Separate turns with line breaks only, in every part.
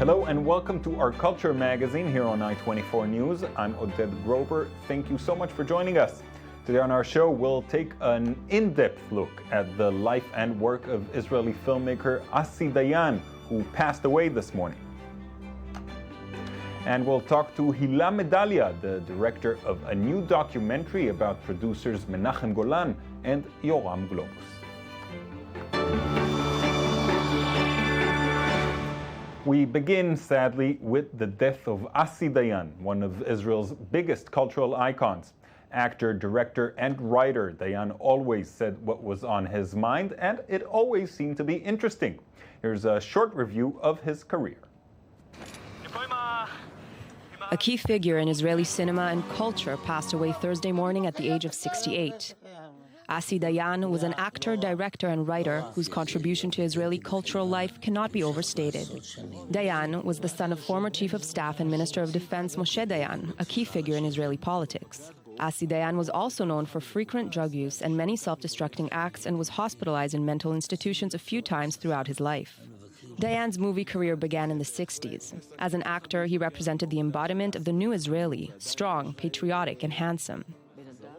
Hello and welcome to our Culture magazine here on I-24 News. I'm Oded Grober. Thank you so much for joining us. Today on our show, we'll take an in-depth look at the life and work of Israeli filmmaker Asi Dayan, who passed away this morning. And we'll talk to Hila Medalia, the director of a new documentary about producers Menachem Golan and Yoram Globus. We begin, sadly, with the death of Asi Dayan, one of Israel's biggest cultural icons. Actor, director, and writer, Dayan always said what was on his mind, and it always seemed to be interesting. Here's a short review of his career.
A key figure in Israeli cinema and culture passed away Thursday morning at the age of 68. Asi Dayan was an actor, director, and writer whose contribution to Israeli cultural life cannot be overstated. Dayan was the son of former Chief of Staff and Minister of Defense Moshe Dayan, a key figure in Israeli politics. Asi Dayan was also known for frequent drug use and many self-destructing acts and was hospitalized in mental institutions a few times throughout his life. Dayan's movie career began in the 60s. As an actor, he represented the embodiment of the new Israeli, strong, patriotic, and handsome.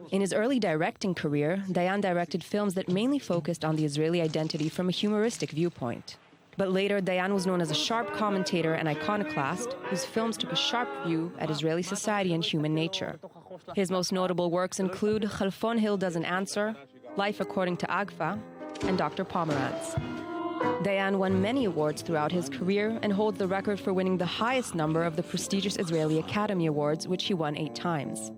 In his early directing career, Dayan directed films that mainly focused on the Israeli identity from a humoristic viewpoint. But later, Dayan was known as a sharp commentator and iconoclast, whose films took a sharp view at Israeli society and human nature. His most notable works include Khalfon Hill Doesn't Answer, Life According to Agfa, and Dr. Pomerantz. Dayan won many awards throughout his career and holds the record for winning the highest number of the prestigious Israeli Academy Awards, which he won 8 times.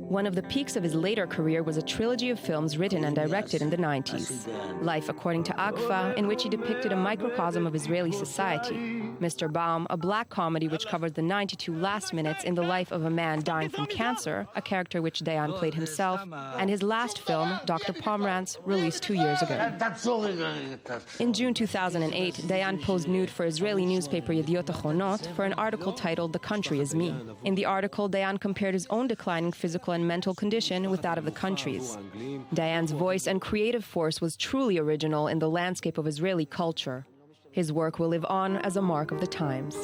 One of the peaks of his later career was a trilogy of films written and directed in the 90s. Life According to Agfa, in which he depicted a microcosm of Israeli society. Mr. Baum, a black comedy which covers the 92 last minutes in the life of a man dying from cancer, a character which Dayan played himself, and his last film, Dr. Pomerantz, released 2 years ago. In June 2008, Dayan posed nude for Israeli newspaper Yediot Ahronot for an article titled The Country Is Me. In the article, Dayan compared his own declining physical and mental condition with that of the country's. Dayan's voice and creative force was truly original in the landscape of Israeli culture. His work will live on as a mark of the times.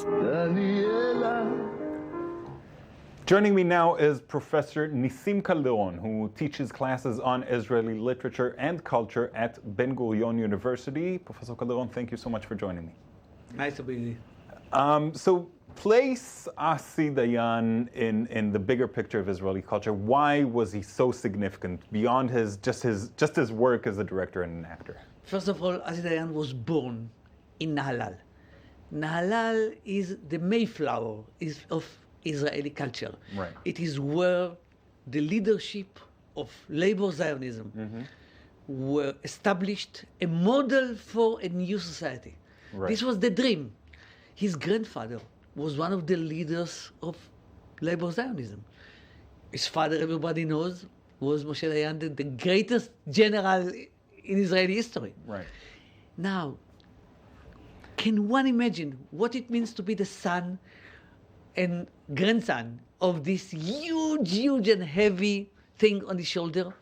Joining me now is Professor Nissim Calderon, who teaches classes on Israeli literature and culture at Ben-Gurion University. Professor Calderon, thank you so much for joining me.
Nice to be here.
So place Asi Dayan in the bigger picture of Israeli culture. Why was he so significant beyond just his work as a director and an actor?
First of all, Asi Dayan was born in Nahalal. Nahalal is the Mayflower of Israeli culture.
Right.
It is where the leadership of labor Zionism were established a model for a new society.
Right.
This was the dream. His grandfather was one of the leaders of labor Zionism. His father, everybody knows, was Moshe Dayan, the greatest general in Israeli history.
Right.
Now, can one imagine what it means to be the son and grandson of this huge and heavy thing on his shoulder?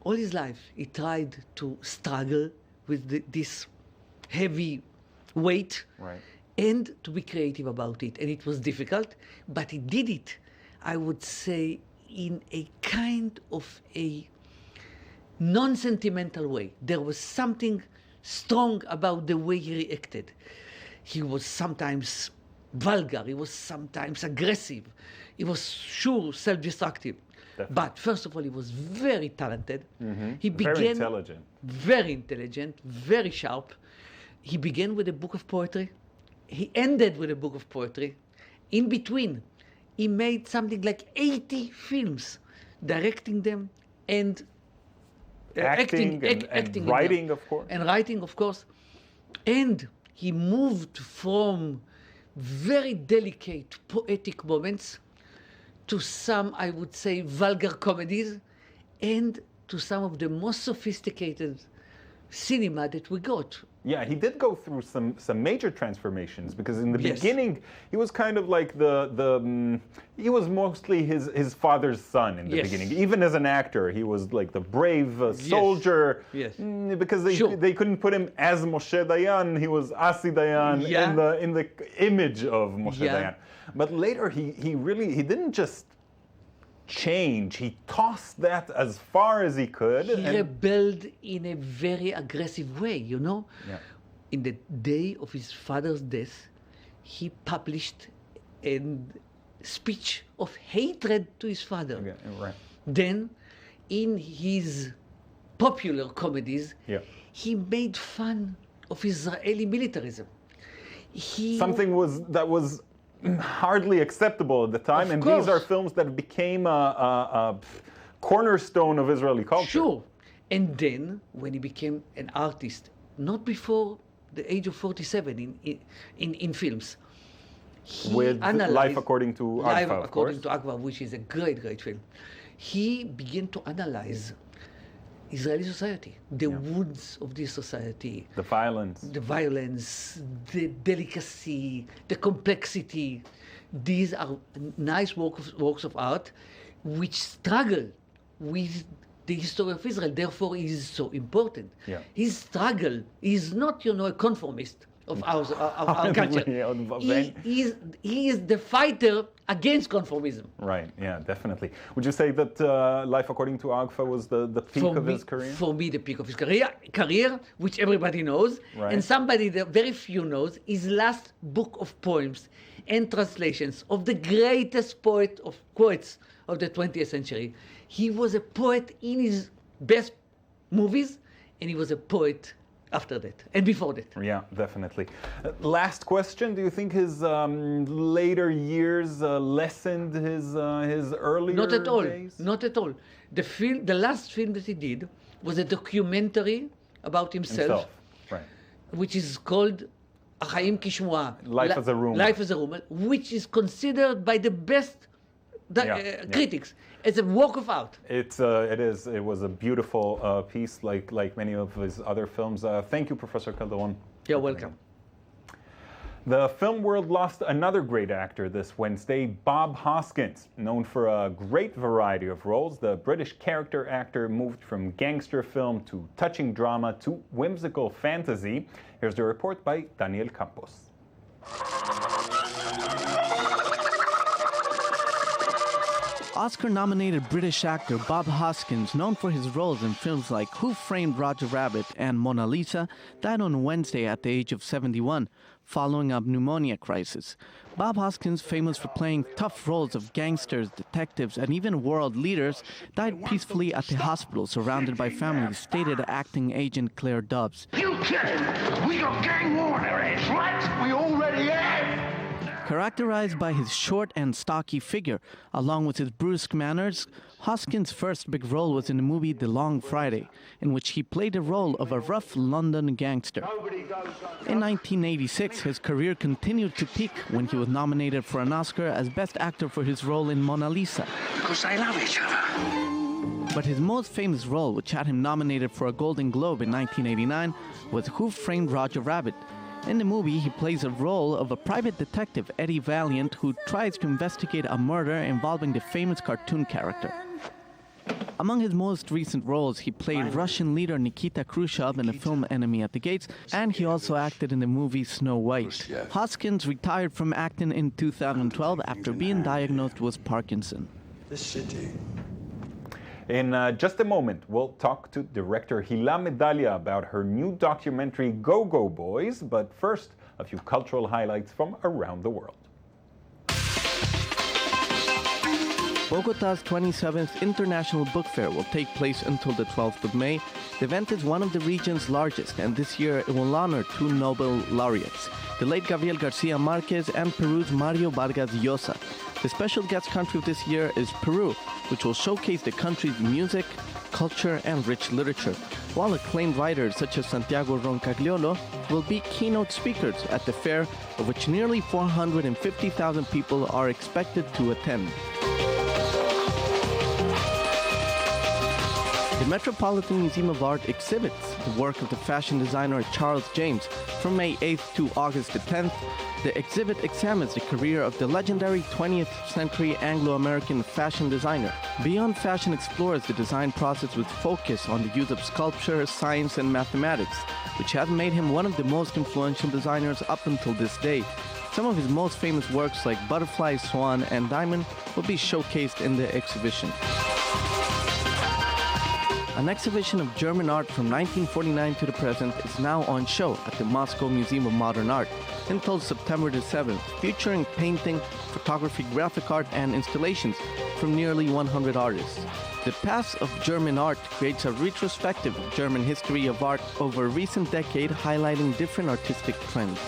All his life, he tried to struggle with this heavy weight.
Right.
And to be creative about it. And it was difficult, but he did it, I would say, in a kind of a non-sentimental way. There was something strong about the way he reacted. He was sometimes vulgar, he was sometimes aggressive, he was sure self-destructive.
Definitely.
But first of all, he was very talented. He
Very intelligent.
Very intelligent, very sharp. He began with a book of poetry. He ended with a book of poetry. In between, he made something like 80 films, directing them and
Acting and writing, of course.
And writing, of course. And he moved from very delicate poetic moments to some, I would say, vulgar comedies, and to some of the most sophisticated cinema that we got.
Yeah, he did go through some major transformations because in the
Yes.
beginning he was kind of like he was mostly his father's son in the
Yes.
beginning. Even as an actor, he was like the brave soldier.
Yes.
Because
Sure.
they couldn't put him as Moshe Dayan. He was Asi Dayan
Yeah.
in the image of Moshe
Yeah.
Dayan. But later he didn't just change. He tossed that as far as he could.
He
and-
rebelled in a very aggressive way, you know.
Yeah.
In the day of his father's death, he published a speech of hatred to his father.
Okay, right.
Then, in his popular comedies,
Yeah.
he made fun of Israeli militarism. He
Something that was hardly acceptable at the time,
Of
and
course.
these are films that became a cornerstone of Israeli culture.
Sure. And then, when he became an artist, not before the age of 47 in films, he
With
analyzed
Life According to
Life
Agfa, of
According
course.
to Agfa, which is a great, great film. He began to analyze Israeli society, the woods of this society,
The violence.
the violence, the delicacy, the complexity. These are nice works of art which struggle with the history of Israel. Therefore, he is so important.
Yeah.
His struggle is not, a conformist of our culture.
Yeah,
He is the fighter against conformism.
Right, yeah, definitely. Would you say that Life According to Agfa was the peak of his career?
For me, the peak of his career, which everybody knows,
Right.
and somebody that very few knows, his last book of poems and translations of the greatest poets of the 20th century. He was a poet in his best movies, and he was a poet after that and before that.
Yeah, definitely. Last question: do you think his later years lessened his earlier
Not at all.
days?
Not at all. The last film that he did was a documentary about himself.
Right.
which is called Achaim Kishmoa.
Life as a Rumor.
Life as a Rumor, which is considered by the best critics as a work of art.
It was a beautiful piece, like many of his other films. Thank you, Professor Calderon.
You're welcome.
The film world lost another great actor this Wednesday, Bob Hoskins. Known for a great variety of roles, the British character actor moved from gangster film to touching drama to whimsical fantasy. Here's the report by Daniel Campos.
Oscar-nominated British actor Bob Hoskins, known for his roles in films like Who Framed Roger Rabbit and Mona Lisa, died on Wednesday at the age of 71, following a pneumonia crisis. Bob Hoskins, famous for playing tough roles of gangsters, detectives, and even world leaders, died peacefully at the hospital surrounded by family, stated acting agent Claire Dubbs.
You kidding? We got gang war on our hands, right? We already have.
Characterized by his short and stocky figure, along with his brusque manners, Hoskins' first big role was in the movie The Long Friday, in which he played the role of a rough London gangster. In 1986, his career continued to peak when he was nominated for an Oscar as Best Actor for his role in Mona Lisa.
Because they love each other.
But his most famous role, which had him nominated for a Golden Globe in 1989, was Who Framed Roger Rabbit. In the movie, he plays a role of a private detective, Eddie Valiant, who tries to investigate a murder involving the famous cartoon character. Among his most recent roles, he played Russian leader Nikita Khrushchev in the film Enemy at the Gates, and he also acted in the movie Snow White. Hoskins retired from acting in 2012 after being diagnosed with Parkinson.
The city.
In just a moment, we'll talk to director Hila Medalia about her new documentary Go-Go Boys, but first, a few cultural highlights from around the world.
Bogota's 27th International Book Fair will take place until the 12th of May. The event is one of the region's largest, and this year it will honor two Nobel laureates, the late Gabriel Garcia Marquez and Peru's Mario Vargas Llosa. The special guest country of this year is Peru, which will showcase the country's music, culture, and rich literature, while acclaimed writers such as Santiago Roncagliolo will be keynote speakers at the fair, of which nearly 450,000 people are expected to attend. The Metropolitan Museum of Art exhibits the work of the fashion designer Charles James from May 8th to August the 10th. The exhibit examines the career of the legendary 20th century Anglo-American fashion designer. Beyond Fashion explores the design process with focus on the use of sculpture, science, and mathematics, which have made him one of the most influential designers up until this day. Some of his most famous works like Butterfly, Swan, and Diamond will be showcased in the exhibition. An exhibition of German art from 1949 to the present is now on show at the Moscow Museum of Modern Art until September the 7th, featuring painting, photography, graphic art, and installations from nearly 100 artists. The Paths of German Art creates a retrospective of German history of art over a recent decade, highlighting different artistic trends.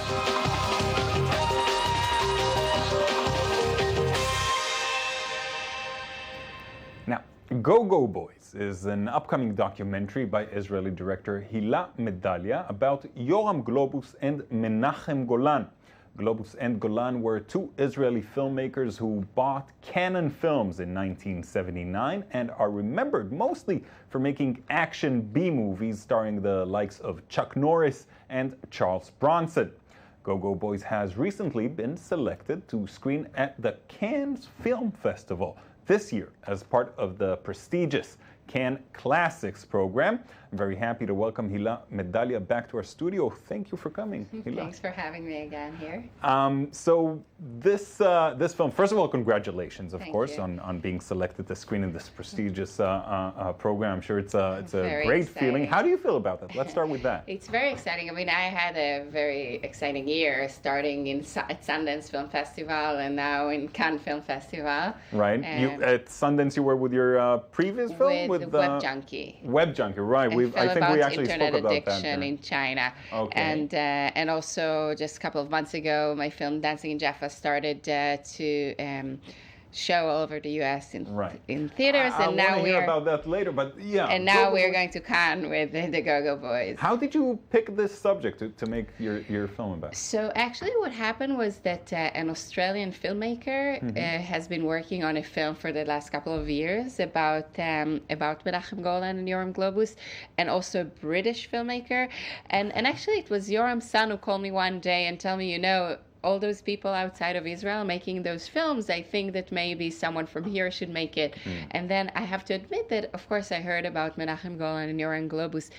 Now, Go-Go Boys is an upcoming documentary by Israeli director Hila Medalia about Yoram Globus and Menachem Golan. Globus and Golan were two Israeli filmmakers who bought Cannon Films in 1979 and are remembered mostly for making action B-movies starring the likes of Chuck Norris and Charles Bronson. Go-Go Boys has recently been selected to screen at the Cannes Film Festival this year as part of the prestigious Cannes Classics program. I'm very happy to welcome Hila Medalia back to our studio. Thank you for coming, Hila.
Thanks for having me again here.
So this film, first of all, congratulations, of
Thank
course,
you.
on being selected to screen in this prestigious program. I'm sure it's a
Very
great
exciting.
feeling. How do you feel about that? Let's start with that.
It's very exciting. I mean, I had a very exciting year starting at Sundance Film Festival and now in Cannes Film Festival.
Right. You at Sundance, you were with your previous film
With Web Junkie.
Web Junkie, right?
A film
I think
about
we actually
internet
spoke about
addiction
that.
in China.
Okay.
And also just a couple of months ago, my film Dancing in Jaffa started to show all over the U.S. in theaters,
I
and now
want to hear
we're
about that later, but yeah.
and now
Go-Go
we're
Boys.
going to Cannes with the Go-Go Boys.
How did you pick this subject to make your film about?
So actually what happened was that an Australian filmmaker has been working on a film for the last couple of years about Menachem Golan and Yoram Globus, and also a British filmmaker. And actually it was Yoram's son who called me one day and told me, you know, all those people outside of Israel making those films, I think that maybe someone from here should make it. And then I have to admit that, of course, I heard about Menachem Golan and Yoram Globus,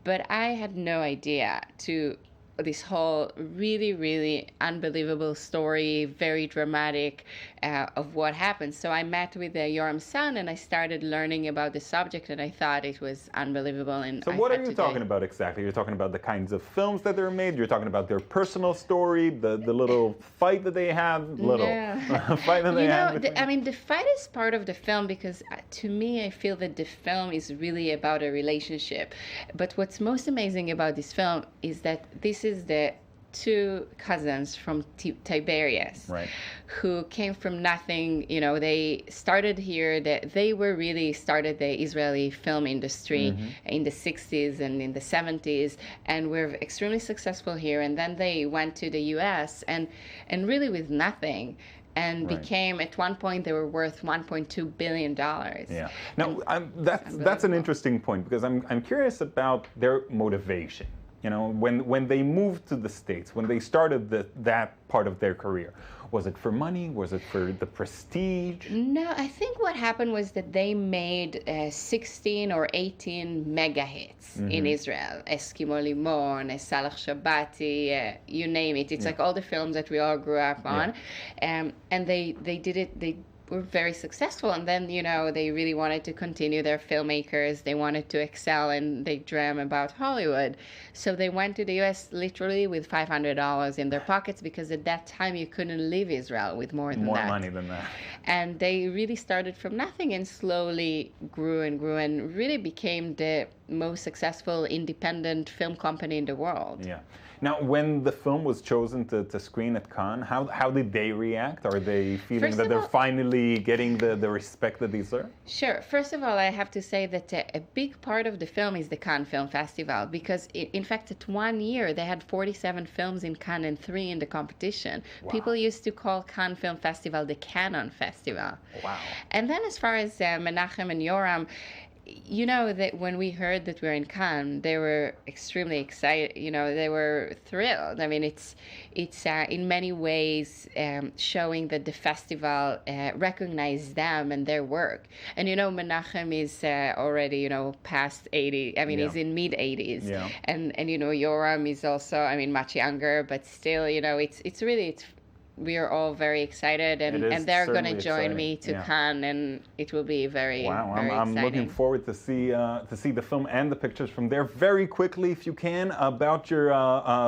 but I had no idea to this whole really, really unbelievable story, very dramatic of what happened. So I met with Yoram's son and I started learning about the subject and I thought it was unbelievable. And
So what are you talking about exactly? You're talking about the kinds of films that they're made? You're talking about their personal story, the little fight that they have? Fight that they have?
The fight is part of the film because to me, I feel that the film is really about a relationship. But what's most amazing about this film is that this is the two cousins from Tiberias,
Right.
who came from nothing. You know, they started here. They were really started the Israeli film industry in the 60s and in the 70s, and were extremely successful here. And then they went to the U.S. and really with nothing. And
Right.
became, at one point, they were worth $1.2 billion.
Yeah. Now, that's an interesting point because I'm curious about their motivation. You know, when they moved to the States, when they started that part of their career, was it for money? Was it for the prestige?
No, I think what happened was that they made 16 or 18 mega hits in Israel. Eskimo Limon, Salach Shabati, you name it. It's like all the films that we all grew up on. And they did it, they were very successful, and then, you know, they really wanted to continue. Their filmmakers, they wanted to excel, and they dream about Hollywood. So they went to the US literally with $500 in their pockets, because at that time you couldn't leave Israel with more than
More
that.
money than that.
And they really started from nothing and slowly grew and really became the most successful independent film company in the world.
Yeah. Now, when the film was chosen to screen at Cannes, how did they react? Are they feeling
First
that
of
they're
all-
finally getting the respect that they deserve?
Sure. First of all, I have to say that a big part of the film is the Cannes Film Festival, because in fact, at 1 year, they had 47 films in Cannes and 3 in the competition.
Wow.
People used to call Cannes Film Festival the Cannon Festival.
Wow.
And then as far as Menachem and Yoram, you know, that when we heard that we were in Cannes, they were extremely excited. You know, they were thrilled. I mean, it's in many ways showing that the festival recognized them and their work. And you know, Menachem is already, you know, past 80. I mean, he's in mid 80s.
Yeah.
And you know, Yoram is also, I mean, much younger, but still, you know, it's really we are all very excited, and they're going to join me to Cannes, and it will be very,
wow.
very
I'm
exciting.
looking forward to see the film and the pictures from there. Very quickly, if you can, about your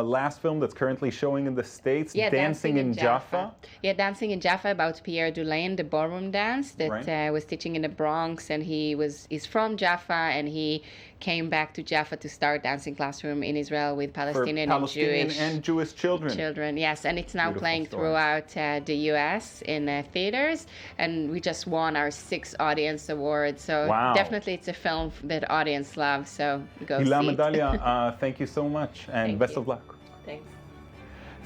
last film that's currently showing in the States, Dancing in Jaffa.
Yeah, Dancing in Jaffa, about Pierre Dulain, the ballroom dance that was teaching in the Bronx, and he's from Jaffa, and he came back to Jaffa to start dancing classroom in Israel with Palestinian
and Jewish children.
Children, yes, and it's now
Beautiful
playing
story.
throughout the U.S. in theaters, and we just won our 6th audience award. So definitely, it's a film that audience loves. So go
Hila
see it.
Medalia, thank you so much, and best of luck.
Thanks.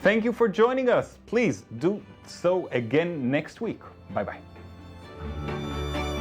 Thank you for joining us. Please do so again next week. Bye-bye.